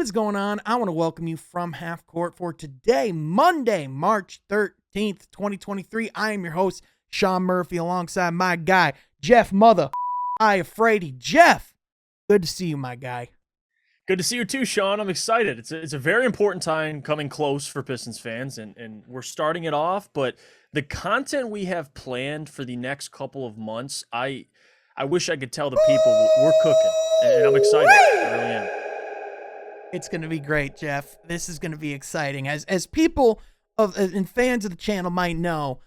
is going on? I want to welcome you from Half Court for today, Monday, March 13th, 2023. I am your host, Sean Murphy, alongside my guy, Jeff Mother I Afraidy. Jeff, good to see you, my guy. Good to see you too, Sean. I'm excited. It's a very important time coming close for Pistons fans, and we're starting it off. But the content we have planned for the next couple of months, I wish I could tell the people we're cooking, and I'm excited. I really am. It's going to be great, Jeff. This is going to be exciting. As people and fans of the channel might know,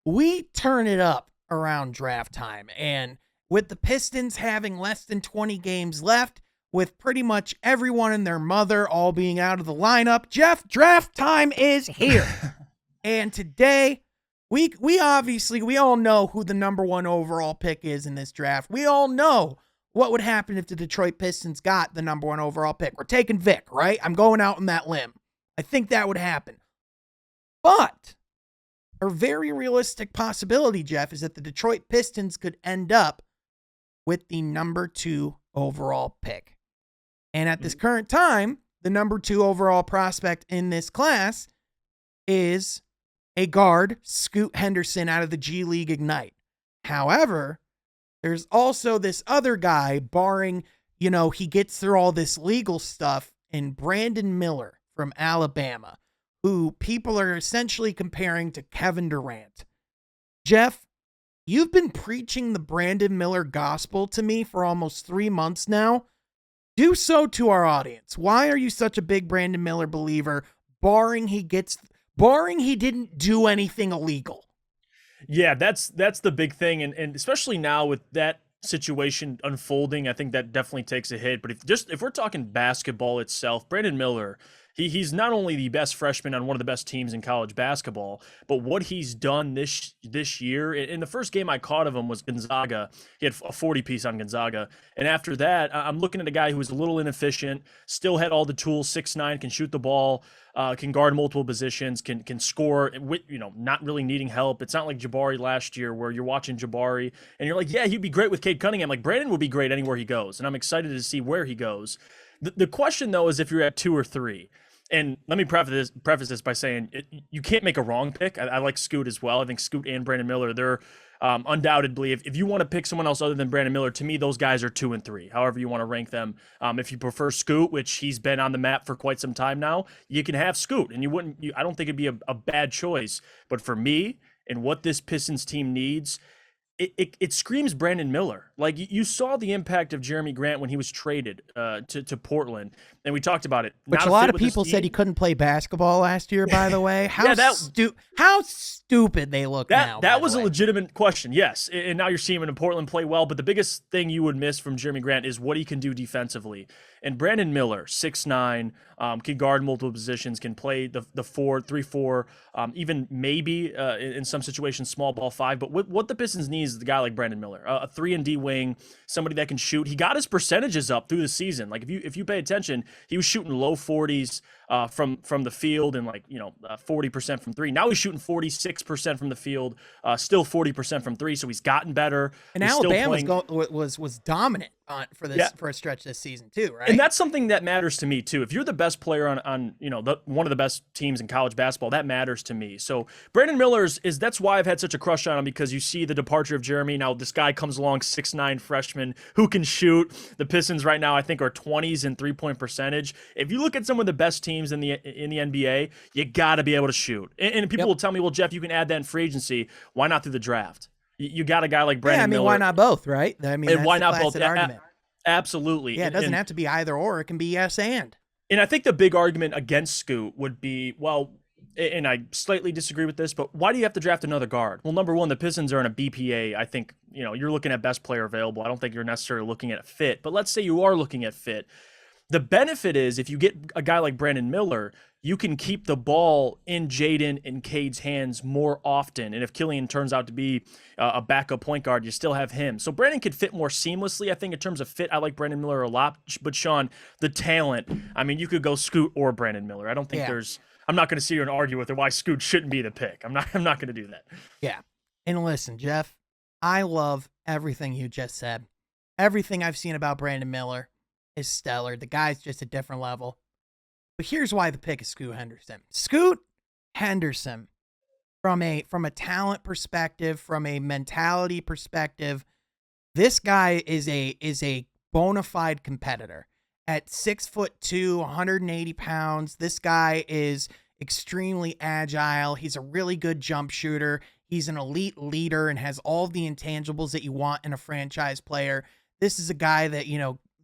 we turn it up around draft time. And with the Pistons having less than 20 games left, with pretty much everyone and their mother all being out of the lineup, Jeff, draft time is here. And today, we all know who the number one overall pick is in this draft. We all know what would happen if the Detroit Pistons got the number one overall pick. We're taking Vic, right? I'm going out on that limb. I think that would happen. But a very realistic possibility, Jeff, is that the Detroit Pistons could end up with the number 2 overall pick. And at this current time, the number 2 overall prospect in this class is a guard, Scoot Henderson, out of the G League Ignite. However, there's also this other guy, barring, he gets through all this legal stuff, and Brandon Miller from Alabama, who people are essentially comparing to Kevin Durant. Jeff, you've been preaching the Brandon Miller gospel to me for almost 3 months now. Do so to our audience. Why are you such a big Brandon Miller believer, barring he didn't do anything illegal? Yeah, that's the big thing, and especially now with that situation unfolding, I think that definitely takes a hit. But if we're talking basketball itself, Brandon Miller, he's not only the best freshman on one of the best teams in college basketball, but what he's done this year. In the first game I caught of him was Gonzaga. He had a 40-piece on Gonzaga, and after that, I'm looking at a guy who was a little inefficient, still had all the tools, 6'9", can shoot the ball, can guard multiple positions, can score, not really needing help. It's not like Jabari last year where you're watching Jabari and you're like, yeah, he'd be great with Cade Cunningham. Like, Brandon would be great anywhere he goes, and I'm excited to see where he goes. The question, though, is if you're at 2 or 3. And let me preface this by saying you can't make a wrong pick. I like Scoot as well. I think Scoot and Brandon Miller, they're undoubtedly, if you want to pick someone else other than Brandon Miller, to me, those guys are 2 and 3, however you want to rank them. If you prefer Scoot, which he's been on the map for quite some time now, you can have Scoot, and I don't think it'd be a bad choice. But for me, and what this Pistons team needs, it screams Brandon Miller. Like, you saw the impact of Jeremy Grant when he was traded to Portland, and we talked about it. Which a lot of people said he couldn't play basketball last year, by the way. How stupid they look now. That was a legitimate question, yes. And now you're seeing him in Portland play well, but the biggest thing you would miss from Jeremy Grant is what he can do defensively. And Brandon Miller, 6'9", can guard multiple positions, can play the 3-4, even maybe in some situations small ball 5. But what the Pistons need is a guy like Brandon Miller, a 3-and-D wing, somebody that can shoot. He got his percentages up through the season. Like, if you pay attention, he was shooting low 40s from the field and 40% from 3. Now he's shooting 46% from the field, still 40% from 3. So he's gotten better. And Alabama was dominant for a stretch this season too, right? And that's something that matters to me too. If you're the best player on one of the best teams in college basketball, that matters to me. So Brandon Miller that's why I've had such a crush on him, because you see the departure of Jeremy. Now this guy comes along, 6'9" freshman who can shoot. The Pistons right now, I think, are 20s in 3-point percentage. If you look at some of the best teams in the NBA, you got to be able to shoot. And people will tell me, well, Jeff, you can add that in free agency. Why not through the draft? You got a guy like Brandon Miller. Why not both, right? And why not both? Argument. Absolutely. Yeah, it doesn't have to be either or. It can be yes and. And I think the big argument against Scoot would be, well, and I slightly disagree with this, but why do you have to draft another guard? Well, number one, the Pistons are in a BPA. I think, you're looking at best player available. I don't think you're necessarily looking at fit, but let's say you are looking at fit. The benefit is if you get a guy like Brandon Miller, you can keep the ball in Jaden and Cade's hands more often. And if Killian turns out to be a backup point guard, you still have him. So Brandon could fit more seamlessly. I think in terms of fit, I like Brandon Miller a lot. But Sean, the talent, I mean, you could go Scoot or Brandon Miller. I don't think I'm not going to sit here and argue with her why Scoot shouldn't be the pick. I'm not going to do that. Yeah. And listen, Jeff, I love everything you just said. Everything I've seen about Brandon Miller is stellar. The guy's just a different level. But here's why the pick is Scoot Henderson. Scoot Henderson, from a talent perspective, from a mentality perspective, this guy is a bona fide competitor. At 6'2", 180 pounds, this guy is extremely agile. He's a really good jump shooter. He's an elite leader and has all the intangibles that you want in a franchise player. This is a guy that,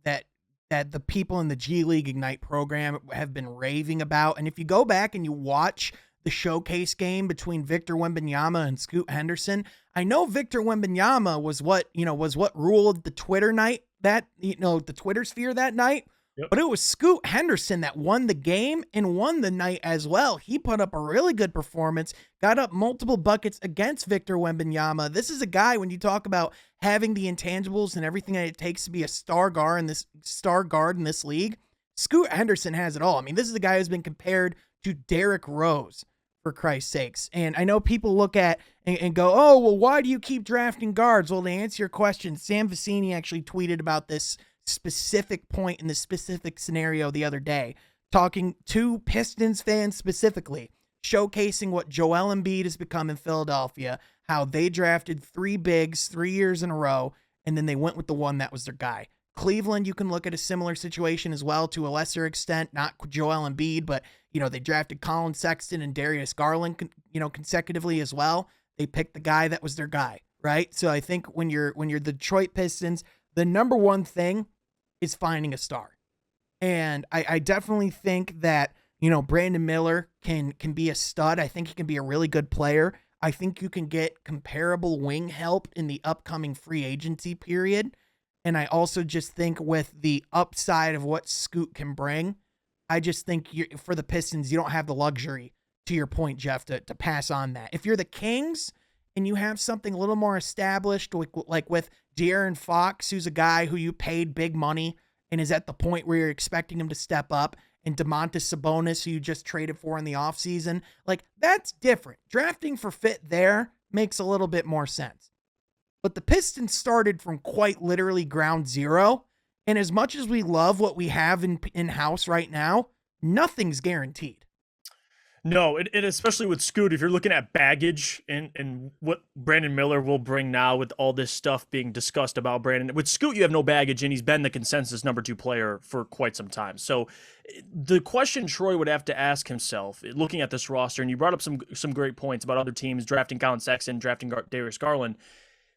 that the people in the G League Ignite program have been raving about. And if you go back and you watch the showcase game between Victor Wembanyama and Scoot Henderson, I know Victor Wembanyama was what ruled the Twitter night, the Twitter sphere that night. Yep. But it was Scoot Henderson that won the game and won the night as well. He put up a really good performance, got up multiple buckets against Victor Wembanyama. This is a guy, when you talk about having the intangibles and everything that it takes to be a star guard in this league, Scoot Henderson has it all. I mean, this is a guy who's been compared to Derrick Rose, for Christ's sakes. And I know people look at and go, oh, well, why do you keep drafting guards? Well, to answer your question, Sam Vecini actually tweeted about this specific point in this specific scenario the other day, talking to Pistons fans specifically, showcasing what Joel Embiid has become in Philadelphia, how they drafted 3 bigs 3 years in a row, and then they went with the one that was their guy. Cleveland, you can look at a similar situation as well, to a lesser extent, not Joel Embiid, but, they drafted Colin Sexton and Darius Garland, consecutively as well. They picked the guy that was their guy, right? So I think when you're the Detroit Pistons, the number one thing is finding a star. And I definitely think that, Brandon Miller can be a stud. I think he can be a really good player. I think you can get comparable wing help in the upcoming free agency period. And I also just think with the upside of what Scoot can bring, I just think for the Pistons, you don't have the luxury, to your point, Jeff, to pass on that. If you're the Kings and you have something a little more established, like with De'Aaron Fox, who's a guy who you paid big money and is at the point where you're expecting him to step up, and Domantas Sabonis, who you just traded for in the offseason, like, that's different. Drafting for fit there makes a little bit more sense. But the Pistons started from quite literally ground zero. And as much as we love what we have in-house right now, nothing's guaranteed. No, and especially with Scoot, if you're looking at baggage and what Brandon Miller will bring now with all this stuff being discussed about Brandon. With Scoot, you have no baggage, and he's been the consensus number 2 player for quite some time. So the question Troy would have to ask himself, looking at this roster, and you brought up some great points about other teams drafting Colin Sexton, drafting Darius Garland.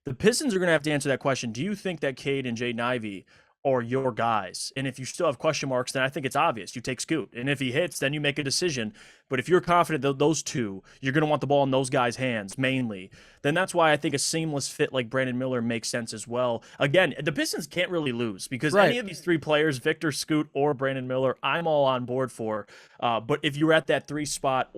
The Pistons are going to have to answer that question. Do you think that Cade and Jaden Ivey are your guys? And if you still have question marks, then I think it's obvious. You take Scoot. And if he hits, then you make a decision. But if you're confident that those two, you're going to want the ball in those guys' hands mainly, then that's why I think a seamless fit like Brandon Miller makes sense as well. Again, the Pistons can't really lose because any of these 3 players, Victor, Scoot, or Brandon Miller, I'm all on board for. But if you're at that 3 spot,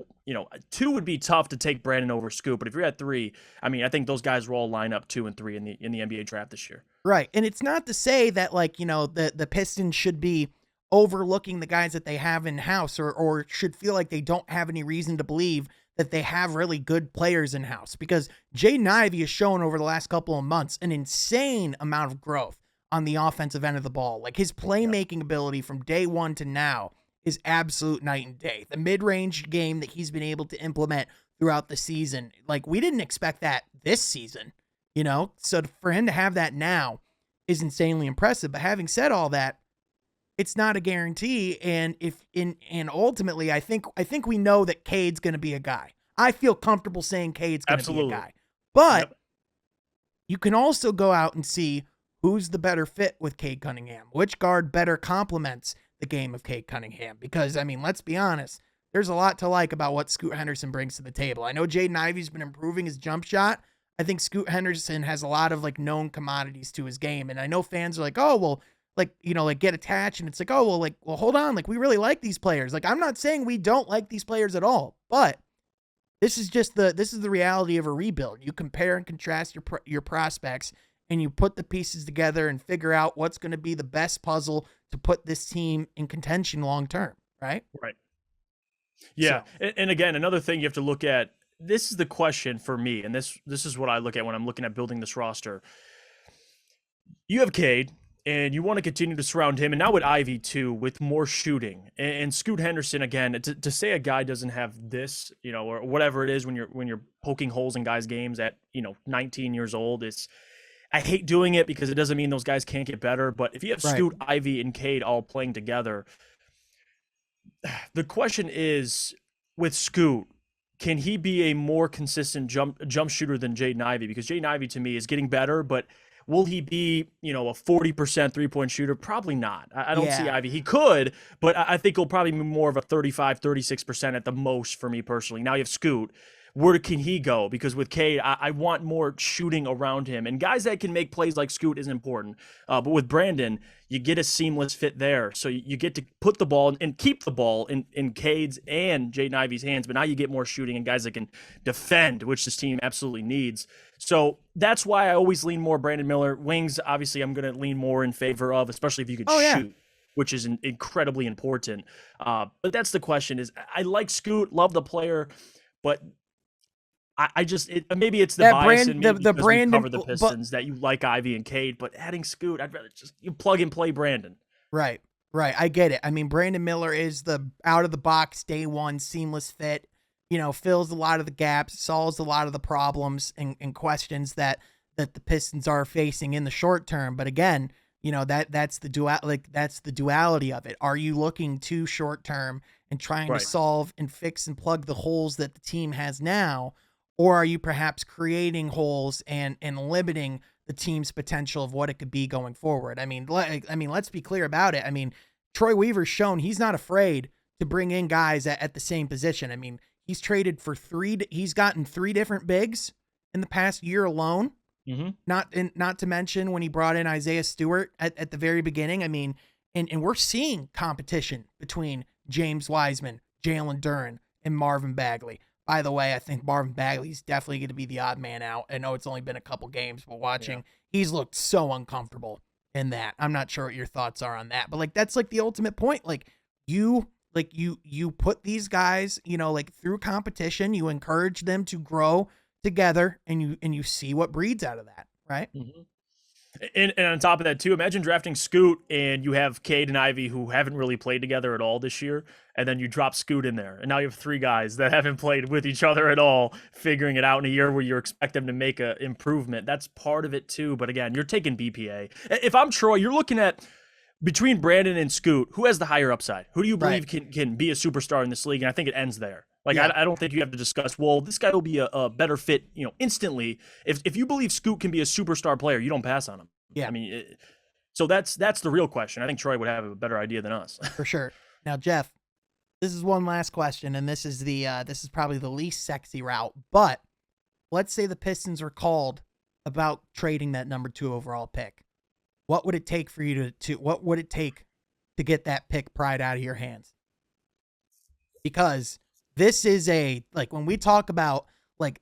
2 would be tough to take Brandon over Scoot. But if you're at 3, I mean, I think those guys will all line up 2 and 3 in the NBA draft this year. Right. And it's not to say that, the Pistons should be overlooking the guys that they have in-house or should feel like they don't have any reason to believe that they have really good players in-house, because Jaden Ivey has shown over the last couple of months an insane amount of growth on the offensive end of the ball. Like, his playmaking ability from day one to now is absolute night and day. The mid-range game that he's been able to implement throughout the season, like, we didn't expect that this season, so for him to have that now is insanely impressive. But having said all that, it's not a guarantee. And ultimately, I think we know that Cade's going to be a guy. I feel comfortable saying Cade's going to be a guy. But you can also go out and see who's the better fit with Cade Cunningham. Which guard better complements the game of Cade Cunningham? Because, I mean, let's be honest, there's a lot to like about what Scoot Henderson brings to the table. I know Jaden Ivey's been improving his jump shot. I think Scoot Henderson has a lot of known commodities to his game. And I know fans are like, oh, well, get attached. And it's like, oh, well, hold on. We really like these players. I'm not saying we don't like these players at all, but this is the reality of a rebuild. You compare and contrast your prospects, and you put the pieces together and figure out what's going to be the best puzzle to put this team in contention long-term. Right. Right. Yeah. So. And again, another thing you have to look at, this is the question for me, and this is what I look at when I'm looking at building this roster. You have Cade, and you want to continue to surround him. And now with Ivy too, with more shooting and Scoot Henderson again. To say a guy doesn't have this, or whatever it is when you're poking holes in guys' games at 19 years old, I hate doing it because it doesn't mean those guys can't get better. But if you have Right. Scoot, Ivy, and Cade all playing together, the question is with Scoot, can he be a more consistent jump shooter than Jaden Ivey? Because Jaden Ivey to me is getting better, but will he be, a 40% 3-point shooter? Probably not. I don't see Yeah. Ivy. He could, but I think he'll probably be more of a 35, 36% at the most for me personally. Now you have Scoot. Where can he go? Because with Cade, I want more shooting around him. And guys that can make plays like Scoot is important. But with Brandon, you get a seamless fit there. So you get to put the ball and keep the ball in Cade's and Jaden Ivey's hands. But now you get more shooting and guys that can defend, which this team absolutely needs. So that's why I always lean more Brandon Miller. Wings, obviously, I'm going to lean more in favor of, especially if you could shoot, which is incredibly important. But that's the question is I like Scoot, love the player, but maybe it's the bias in me because we cover the Pistons that you like Ivy and Cade, but adding Scoot, I'd rather just you plug and play Brandon. Right. I get it. I mean, Brandon Miller is the out of the box, day one, seamless fit, fills a lot of the gaps, solves a lot of the problems and questions that the Pistons are facing in the short term. But again, that's the duality of it. Are you looking too short term and trying to solve and fix and plug the holes that the team has now? Or are you perhaps creating holes and limiting the team's potential of what it could be going forward? I mean, let's be clear about it. I mean, Troy Weaver's shown he's not afraid to bring in guys at the same position. I mean, he's traded for he's gotten 3 different bigs in the past year alone. Mm-hmm. Not to mention when he brought in Isaiah Stewart at the very beginning. I mean, and we're seeing competition between James Wiseman, Jalen Duren, and Marvin Bagley. By the way, I think Marvin Bagley is definitely going to be the odd man out. I know it's only been a couple games, but he's looked so uncomfortable in that. I'm not sure what your thoughts are on that, but that's the ultimate point. You put these guys, through competition, you encourage them to grow together and you see what breeds out of that. Right. Mm-hmm. And on top of that too, imagine drafting Scoot and you have Cade and Ivy who haven't really played together at all this year, and then you drop Scoot in there, and now you have 3 guys that haven't played with each other at all, figuring it out in a year where you expect them to make an improvement. That's part of it too. But again, you're taking BPA. If I'm Troy, you're looking at between Brandon and Scoot, who has the higher upside? Who do you believe can be a superstar in this league? And I think it ends there. I don't think you have to discuss, well, this guy will be a better fit, instantly. If you believe Scoot can be a superstar player, you don't pass on him. Yeah. I mean, so that's the real question. I think Troy would have a better idea than us. For sure. Now, Jeff, this is one last question, and this is probably the least sexy route. But let's say the Pistons are called about trading that number 2 overall pick. What would it take for you what would it take to get that pick pried out of your hands? Because this is when we talk about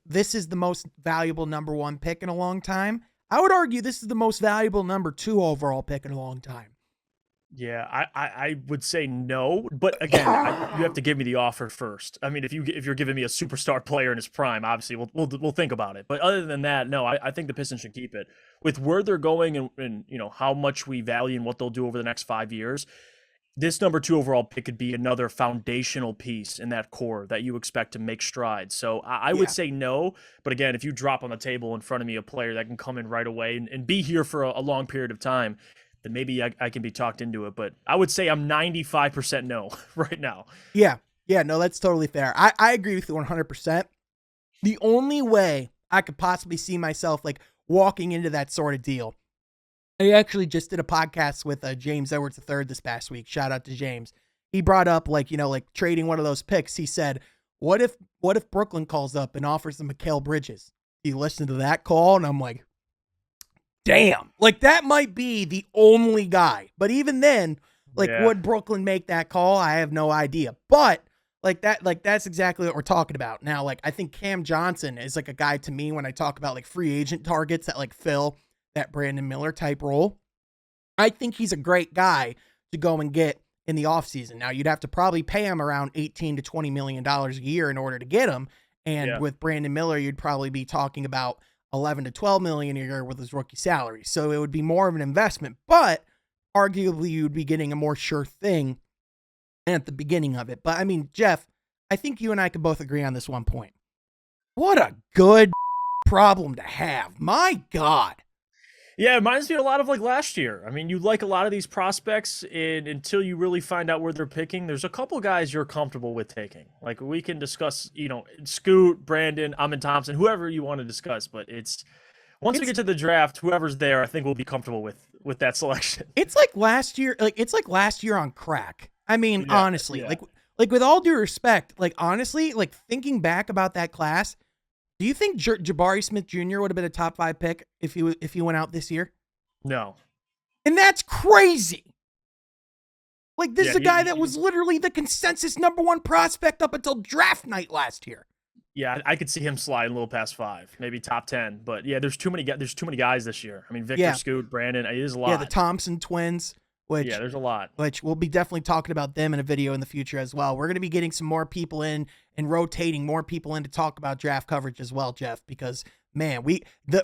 this is the most valuable number 1 pick in a long time, I would argue this is the most valuable number 2 overall pick in a long time. Yeah, I would say no, but again, you have to give me the offer first. I mean, if you're giving me a superstar player in his prime, obviously we'll think about it. But other than that, no, I think the Pistons should keep it. With where they're going and how much we value and what they'll do over the next 5 years, this number 2 overall pick could be another foundational piece in that core that you expect to make strides. So I would say no. But again, if you drop on the table in front of me a player that can come in right away and be here for a long period of time, then maybe I can be talked into it. But I would say I'm 95% no right now. Yeah. Yeah, no, that's totally fair. I agree with you 100%. The only way I could possibly see myself walking into that sort of deal, I actually just did a podcast with James Edwards III this past week. Shout out to James. He brought up trading one of those picks. He said, what if Brooklyn calls up and offers them Mikal Bridges? You listen to that call, and I'm like, damn, that might be the only guy. But even then, would Brooklyn make that call? I have no idea. But that's exactly what we're talking about. Now, I think Cam Johnson is a guy to me when I talk about free agent targets that fill that Brandon Miller type role. I think he's a great guy to go and get in the offseason. Now, you'd have to probably pay him around $18 to $20 million a year in order to get him. And with Brandon Miller, you'd probably be talking about $11 to $12 million a year with his rookie salary. So it would be more of an investment. But arguably you'd be getting a more sure thing at the beginning of it. But I mean, Jeff, I think you and I could both agree on this one point. What a good problem to have. My God. Yeah, it reminds me a lot of like last year. I mean, you like a lot of these prospects, and until you really find out where they're picking, there's a couple guys you're comfortable with taking. Like we can discuss, Scoot, Brandon, Amin Thompson, whoever you want to discuss. But it's once we get to the draft, whoever's there, I think we'll be comfortable with that selection. It's like last year. Like it's like last year on crack. I mean, Yeah, honestly, yeah. like with all due respect, like honestly, like thinking back about that class, do you think Jabari Smith Jr. would have been a top 5 pick if he went out this year? No. And that's crazy. Like this Yeah, is a guy that was literally the consensus #1 prospect up until draft night last year. Yeah, I could see him sliding a little past 5, maybe top 10. But yeah, there's too many guys this year. I mean, Victor, Scoot, Brandon, it is a lot. Yeah, the Thompson twins, which there's a lot. Which we'll be definitely talking about them in a video in the future as well. We're going to be getting some more people in and rotating more people in to talk about draft coverage as well, Jeff, because man,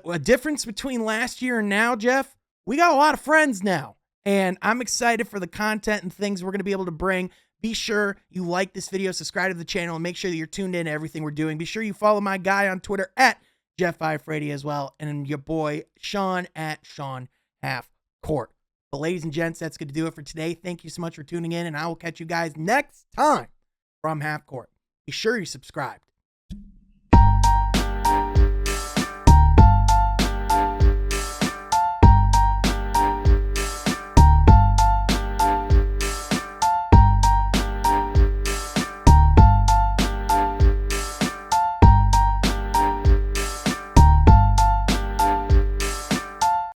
a difference between last year and now, Jeff, we got a lot of friends now. And I'm excited for the content and things we're going to be able to bring. Be sure you like this video, subscribe to the channel, and make sure that you're tuned in to everything we're doing. Be sure you follow my guy on Twitter at Jeff5Frady as well, and your boy Sean at Sean Half Court. But ladies and gents, that's going to do it for today. Thank you so much for tuning in, and I will catch you guys next time from Half Court. Be sure you subscribed.